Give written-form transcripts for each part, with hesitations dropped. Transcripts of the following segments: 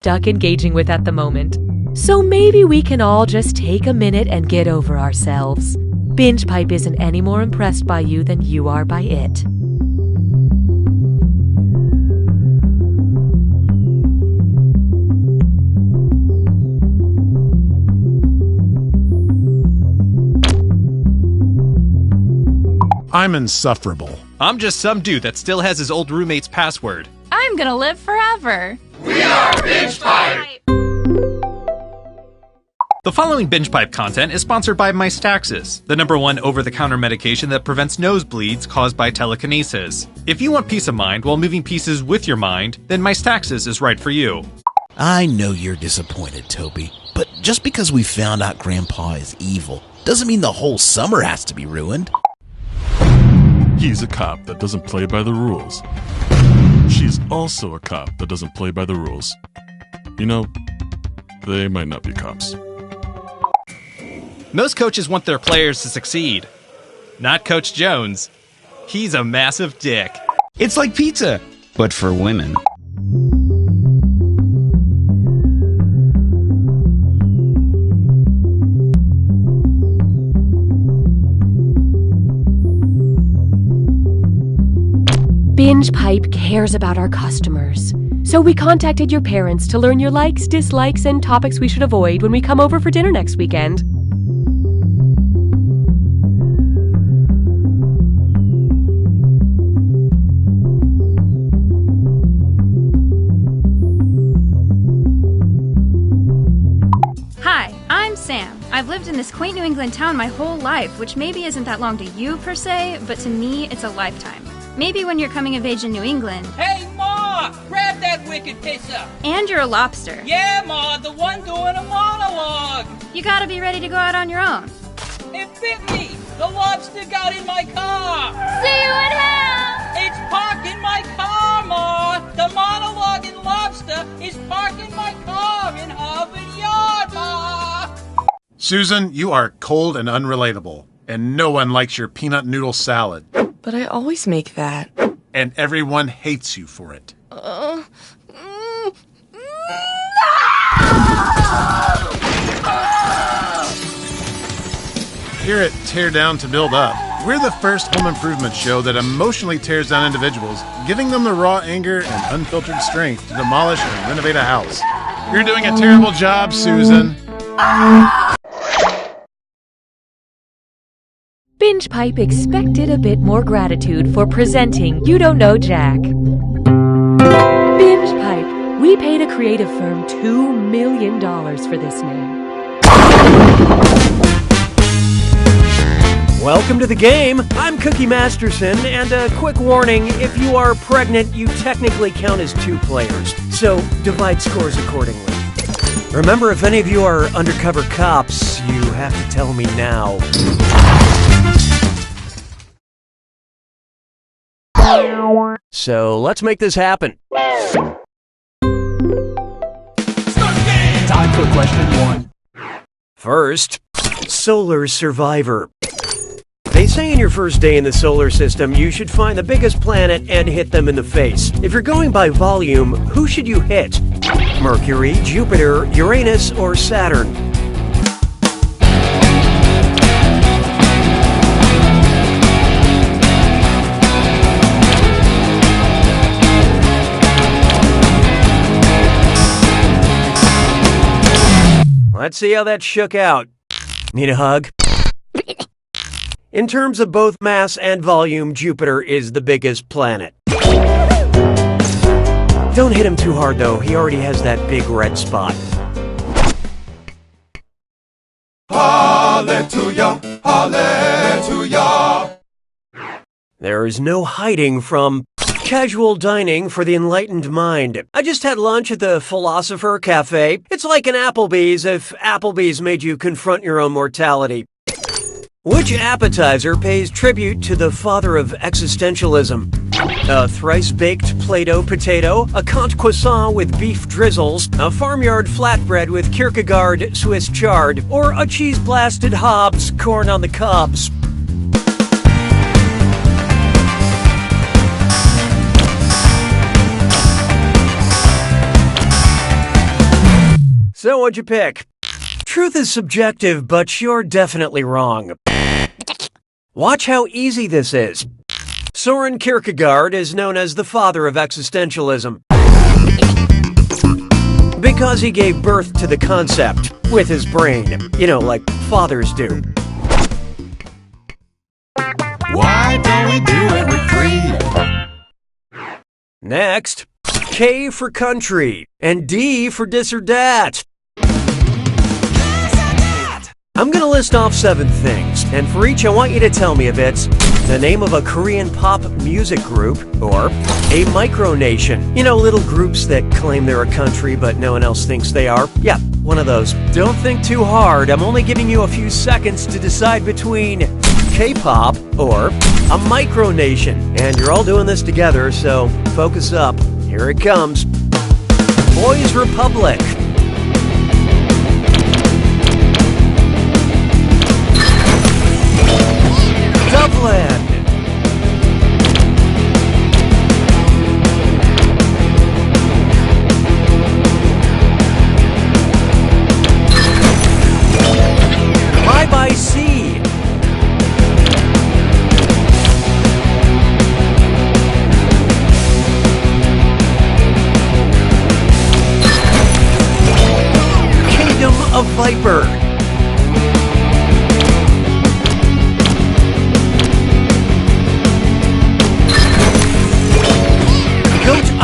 stuck engaging with at the moment. So maybe we can all just take a minute and get over ourselves. Binge Pipe isn't any more impressed by you than you are by it. I'm insufferable. I'm just some dude that still has his old roommate's password. I'm gonna live forever. We are Binge Pipe! The following Binge Pipe content is sponsored by Microwax, the #1 over-the-counter medication that prevents nosebleeds caused by telekinesis. If you want peace of mind while moving pieces with your mind, then Microwax is right for you. I know you're disappointed, Toby, but just because we found out Grandpa is evil doesn't mean the whole summer has to be ruined. He's a cop that doesn't play by the rules. She's also a cop that doesn't play by the rules. You know, they might not be cops. Most coaches want their players to succeed. Not Coach Jones. He's a massive dick. It's like pizza, but for women. Binge Pipe cares about our customers. So we contacted your parents to learn your likes, dislikes, and topics we should avoid when we come over for dinner next weekend. Hi, I'm Sam. I've lived in this quaint New England town my whole life, which maybe isn't that long to you per se, but to me it's a lifetime. Maybe when you're coming of age in New England. Hey, Ma! Grab that wicked pisser! And you're a lobster. Yeah, Ma, the one doing a monologue! You gotta be ready to go out on your own. It bit me! The lobster got in my car! See you in hell! It's parked in my car, Ma! The monologuing lobster is parked in my car in Harvard Yard, Ma! Susan, you are cold and unrelatable, and no one likes your peanut noodle salad. But I always make that. And everyone hates you for it. Here at Tear Down to Build Up, we're the first home improvement show that emotionally tears down individuals, giving them the raw anger and unfiltered strength to demolish and renovate a house. You're doing a terrible job, Susan. Binge Pipe expected a bit more gratitude for presenting You Don't Know Jack. Binge Pipe, we paid a creative firm $2 million for this name. Welcome to the game. I'm Cookie Masterson, and a quick warning, if you are pregnant, you technically count as 2 players, so divide scores accordingly. Remember, if any of you are undercover cops, you have to tell me now. So let's make this happen. Time for question 1. First, Solar Survivor. They say in your first day in the solar system, you should find the biggest planet and hit them in the face. If you're going by volume, who should you hit? Mercury, Jupiter, Uranus, or Saturn? Let's see how that shook out. Need a hug? In terms of both mass and volume, Jupiter is the biggest planet. Don't hit him too hard, though. He already has that big red spot. Hallelujah! Hallelujah! There is no hiding from casual dining for the enlightened mind. I just had lunch at the Philosopher Cafe. It's like an Applebee's if Applebee's made you confront your own mortality. Which appetizer pays tribute to the father of existentialism? A thrice-baked Play-Doh potato, a Kant croissant with beef drizzles, a farmyard flatbread with Kierkegaard Swiss chard, or a cheese-blasted Hobbs corn on the cobs? So what'd you pick? Truth is subjective, but you're definitely wrong. Watch how easy this is. Soren Kierkegaard is known as the father of existentialism because he gave birth to the concept with his brain, like fathers do. Why don't we do it with 3? Next, K for country and D for this or that. I'm going to list off 7 things, and for each I want you to tell me if it's the name of a Korean pop music group or a micronation. Little groups that claim they're a country but no one else thinks they are. Yeah, one of those. Don't think too hard. I'm only giving you a few seconds to decide between K-pop or a micronation. And you're all doing this together, so focus up. Here it comes. Boys Republic. Dublin. Bye Sea. Kingdom of Viper.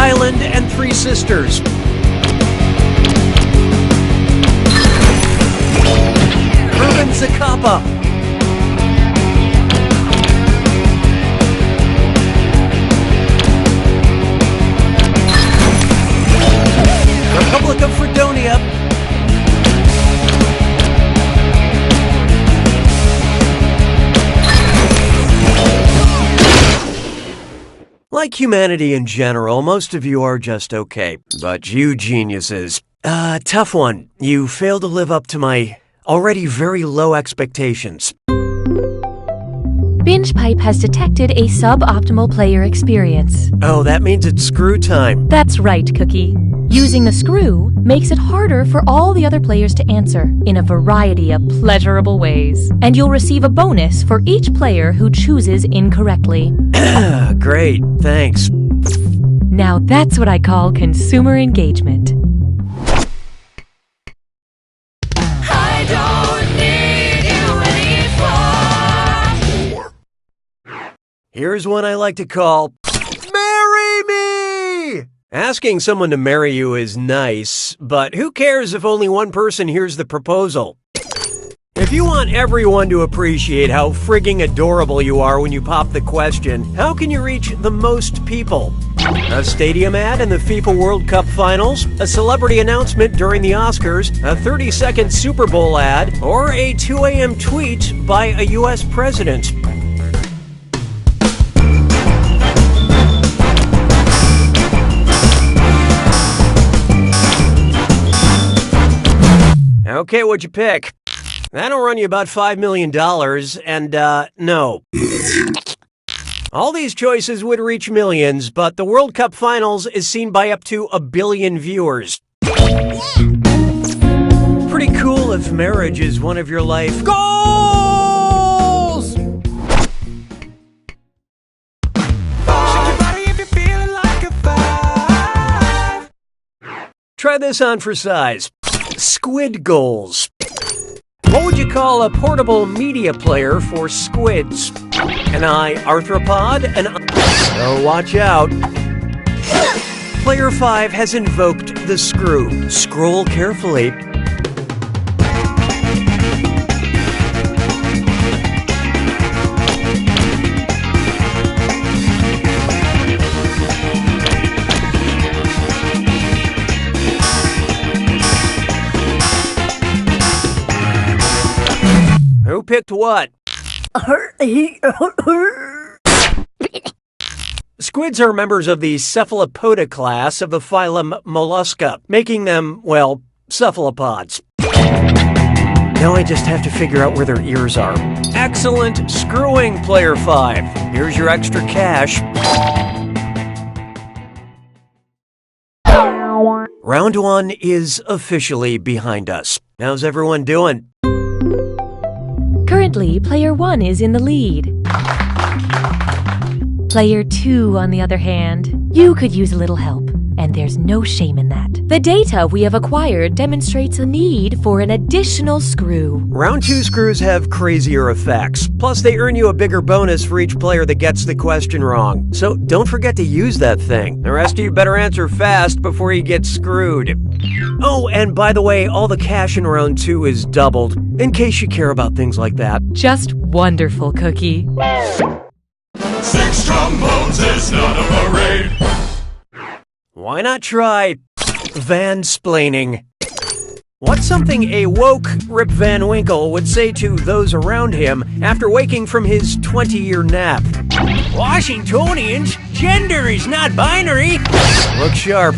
Island and 3 Sisters. Urban Zacapa. Republic of Fredonia. Like humanity in general, most of you are just okay. But you geniuses. Tough one. You failed to live up to my already very low expectations. BingePipe has detected a suboptimal player experience. Oh, that means it's screw time. That's right, Cookie. Using the screw makes it harder for all the other players to answer in a variety of pleasurable ways. And you'll receive a bonus for each player who chooses incorrectly. Great, thanks. Now that's what I call consumer engagement. I don't need you anymore. Here's one I like to call Marry Me! Asking someone to marry you is nice, but who cares if only one person hears the proposal? If you want everyone to appreciate how frigging adorable you are when you pop the question, how can you reach the most people? A stadium ad in the FIFA World Cup Finals, a celebrity announcement during the Oscars, a 30-second Super Bowl ad, or a 2 a.m. tweet by a U.S. president. Okay, what'd you pick? That'll run you about $5 million, and, no. All these choices would reach millions, but the World Cup Finals is seen by up to 1 billion viewers. Pretty cool if marriage is one of your life goals! Try this on for size. Squid goals. What would you call a portable media player for squids? An eye arthropod? So watch out. Player 5 has invoked the screw. Scroll carefully. Who picked what? Squids are members of the cephalopoda class of the phylum Mollusca, making them, well, cephalopods. Now I just have to figure out where their ears are. Excellent screwing, Player 5. Here's your extra cash. Round 1 is officially behind us. How's everyone doing? Currently, player 1 is in the lead. Player 2, on the other hand, you could use a little help, and there's no shame in that. The data we have acquired demonstrates a need for an additional screw. Round 2 screws have crazier effects. Plus, they earn you a bigger bonus for each player that gets the question wrong. So don't forget to use that thing. The rest of you better answer fast before you get screwed. Oh, and by the way, all the cash in round 2 is doubled, in case you care about things like that. Just wonderful, Cookie. 6 trombones is not a parade. Why not try vansplaining? What's something a woke Rip Van Winkle would say to those around him after waking from his 20-year nap? Washingtonians, gender is not binary. Look sharp.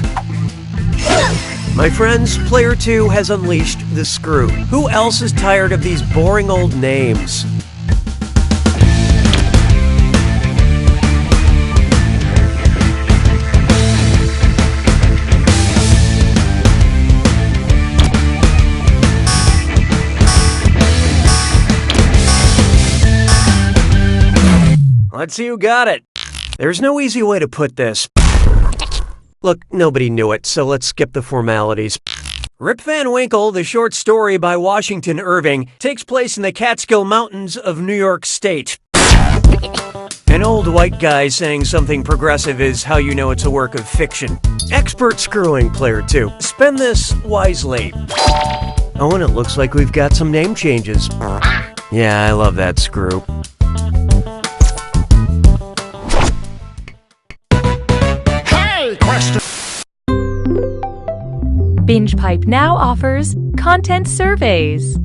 My friends, player 2 has unleashed the screw. Who else is tired of these boring old names? Let's see who got it. There's no easy way to put this. Look, nobody knew it, so let's skip the formalities. Rip Van Winkle, the short story by Washington Irving, takes place in the Catskill Mountains of New York State. An old white guy saying something progressive is how you know it's a work of fiction. Expert screwing, player 2. Spend this wisely. Oh, and it looks like we've got some name changes. Yeah, I love that screw. Binge Pipe now offers content surveys.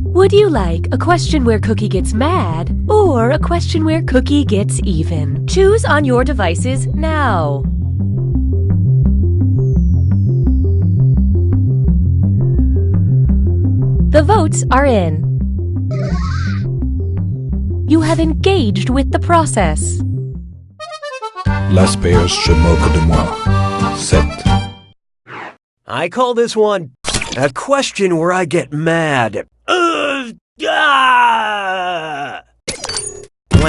Would you like a question where Cookie gets mad or a question where Cookie gets even? Choose on your devices now. The votes are in. You have engaged with the process. Las paires se moquent de moi. 7. I call this one a question where I get mad. When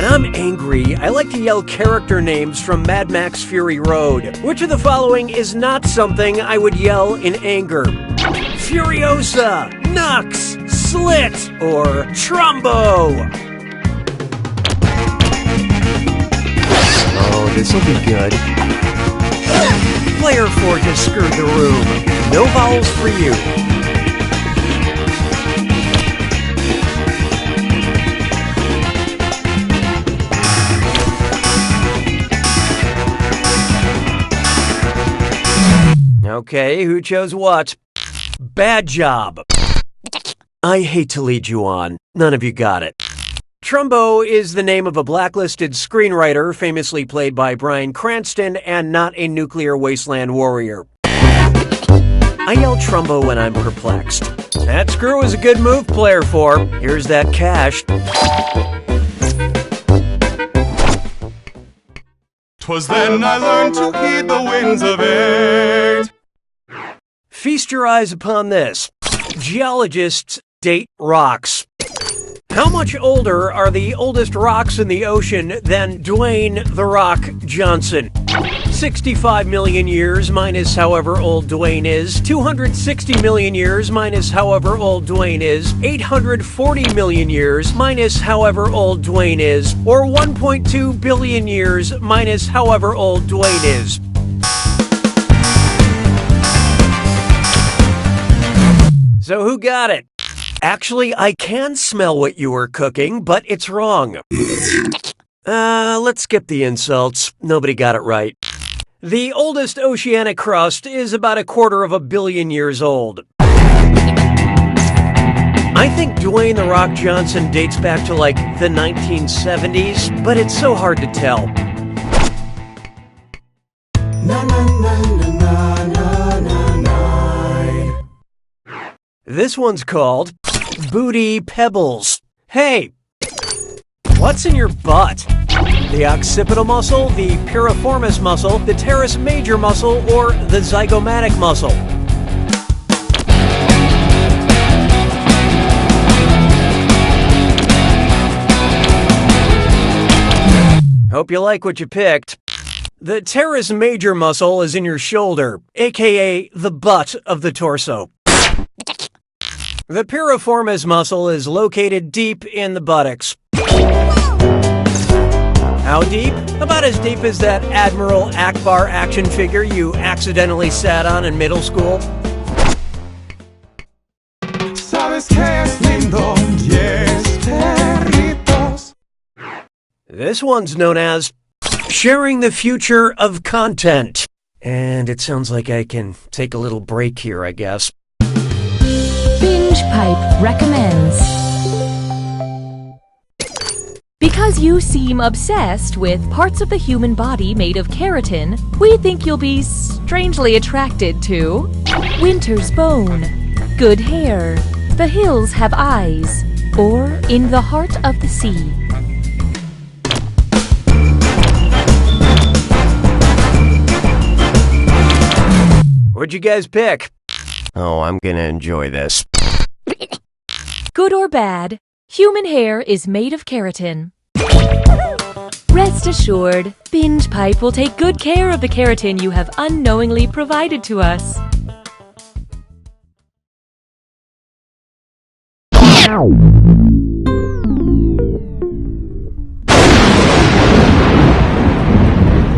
I'm angry, I like to yell character names from Mad Max Fury Road. Which of the following is not something I would yell in anger? Furiosa, Nux, Slit, or Trumbo? Oh, this'll be good. Player 4 just screwed the room. No vowels for you. Okay, who chose what? Bad job. I hate to lead you on. None of you got it. Trumbo is the name of a blacklisted screenwriter famously played by Bryan Cranston and not a nuclear wasteland warrior. I yell Trumbo when I'm perplexed. That screw is a good move, player 4. Here's that cash. 'Twas then I learned to heed the winds of 8. Feast your eyes upon this. Geologists date rocks. How much older are the oldest rocks in the ocean than Dwayne "The Rock" Johnson? 65 million years minus however old Dwayne is, 260 million years minus however old Dwayne is, 840 million years minus however old Dwayne is, or 1.2 billion years minus however old Dwayne is. So who got it? Actually, I can smell what you were cooking, but it's wrong. Let's skip the insults. Nobody got it right. The oldest oceanic crust is about 250 million years old. I think Dwayne "The Rock" Johnson dates back to like the 1970s, but it's so hard to tell. This one's called Booty Pebbles. Hey, what's in your butt? The occipital muscle, the piriformis muscle, the teres major muscle, or the zygomatic muscle? Hope you like what you picked. The teres major muscle is in your shoulder, aka the butt of the torso. The piriformis muscle is located deep in the buttocks. How deep? About as deep as that Admiral Akbar action figure you accidentally sat on in middle school. Sabes que es lindo, yes, perritos. This one's known as sharing the future of content. And it sounds like I can take a little break here, I guess. Binge Pipe recommends. Because you seem obsessed with parts of the human body made of keratin, we think you'll be strangely attracted to winter's bone, good hair, the hills have eyes, or in the heart of the sea. What'd you guys pick? Oh, I'm gonna enjoy this. Good or bad, human hair is made of keratin. Rest assured, Binge Pipe will take good care of the keratin you have unknowingly provided to us.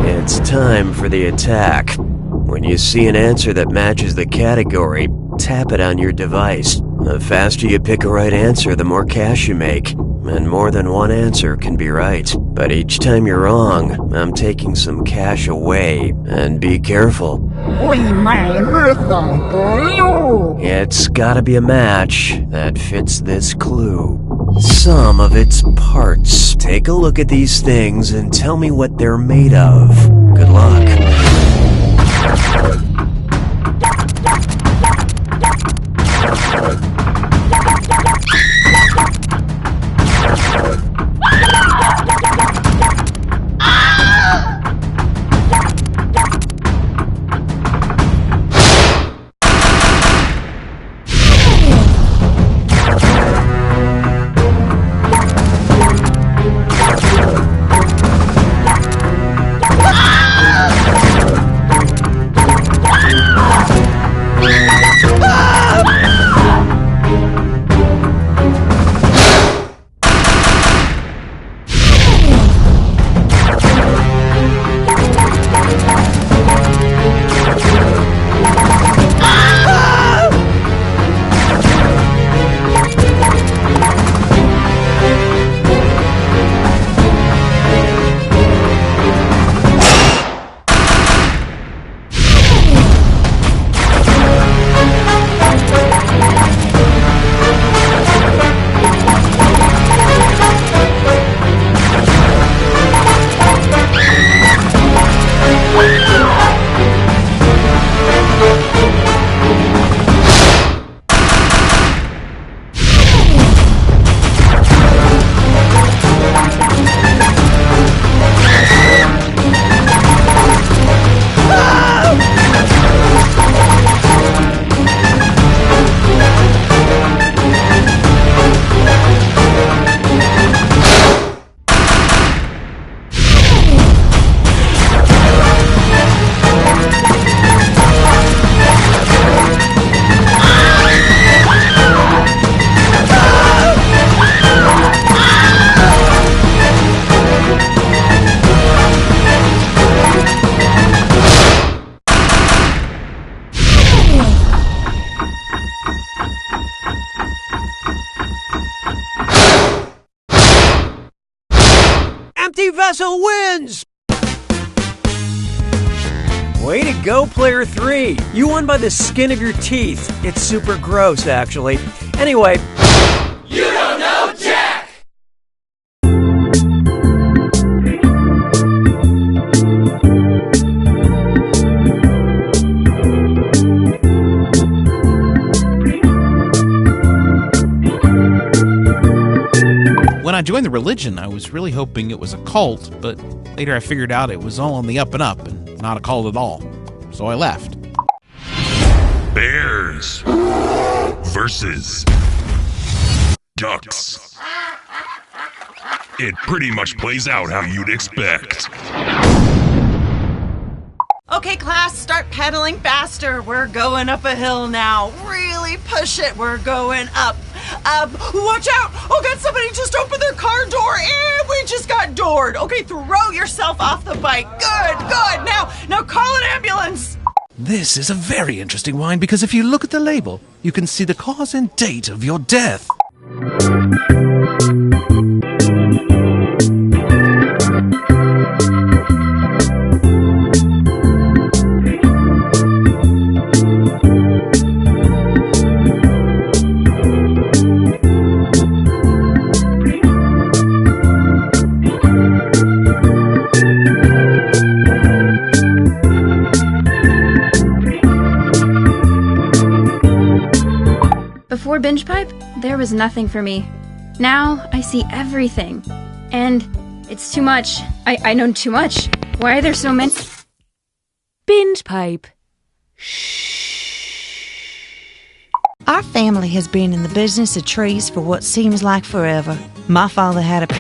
It's time for the attack. When you see an answer that matches the category, tap it on your device. The faster you pick a right answer, the more cash you make. And more than one answer can be right. But each time you're wrong, I'm taking some cash away. And be careful. It's gotta be a match that fits this clue. Some of its parts. Take a look at these things and tell me what they're made of. Good luck. Empty Vessel wins! Way to go, player 3! You won by the skin of your teeth. It's super gross, actually. Anyway... You don't know Jack! When I joined the religion, I was really hoping it was a cult, but later I figured out it was all on the up and up and not a cult at all. So I left. Bears versus ducks. It pretty much plays out how you'd expect. Okay, class, start pedaling faster. We're going up a hill now. Really push it. We're going up. Watch out! Oh God, somebody just opened their car door and we just got doored. Okay, throw yourself off the bike. Good. Now call an ambulance. This is a very interesting wine because if you look at the label, you can see the cause and date of your death. Before Binge Pipe, there was nothing for me. Now I see everything. And it's too much. I know too much. Why are there so many? Binge Pipe. Our family has been in the business of trees for what seems like forever. My father had a